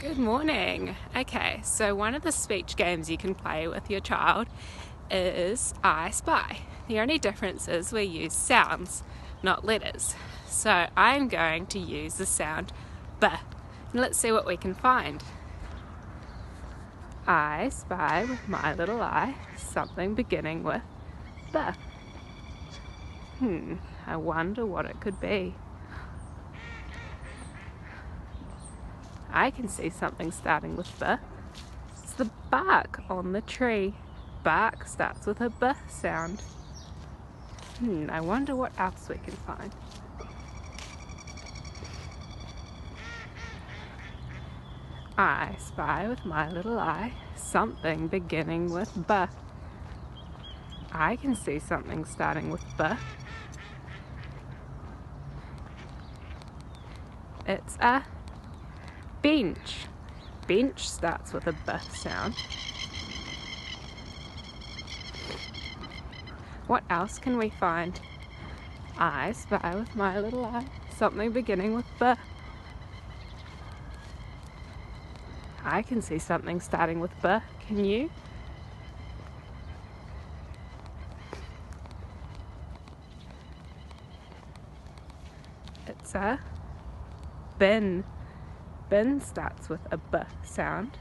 Good morning. Okay, so one of the speech games you can play with your child is I Spy. The only difference is we use sounds, not letters. So I'm going to use the sound B. And let's see what we can find. I spy with my little eye something beginning with B. I wonder what it could be. I can see something starting with B. It's the bark on the tree. Bark starts with a B sound. I wonder what else we can find. I spy with my little eye something beginning with B. I can see something starting with B. It's a bench. Bench starts with a B sound. What else can we find? I spy with my little eye something beginning with B. I can see something starting with B. Can you? It's a bin. Bin starts with a B sound.